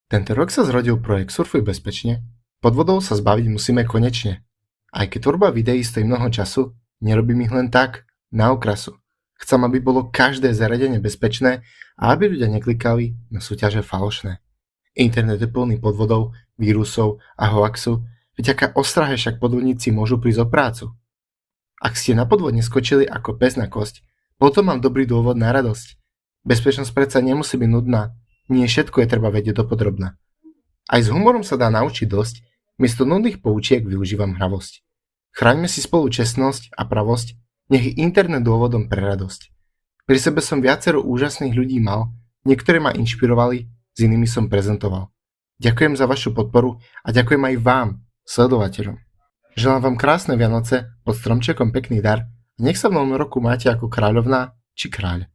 Tento rok sa zrodil projekt Surfuj bezpečne. Podvodov sa zbaviť musíme konečne. Aj keď tvorba videí stojí mnoho času, nerobím ich len tak, na okrasu. Chcem, aby bolo každé zariadenie bezpečné a aby ľudia neklikali na súťaže falošné. Internet je plný podvodov, vírusov a hoaxu, veď aká ostrahe však podvodníci môžu prísť o prácu. Ak ste na podvod neskočili ako pes na kosť, potom mám dobrý dôvod na radosť. Bezpečnosť predsa nemusí byť nudná, nie všetko je treba vedieť dopodrobna. Aj s humorom sa dá naučiť dosť, miesto nudných poučiek využívam hravosť. Chráňme si spolu čestnosť a pravosť, nech je internet dôvodom pre radosť. Pri sebe som viacero úžasných ľudí mal, niektoré ma inšpirovali, s inými som prezentoval. Ďakujem za vašu podporu a ďakujem aj vám, sledovateľom. Želám vám krásne Vianoce, pod stromčekom pekný dar a nech sa v novom roku máte ako kráľovná či kráľ.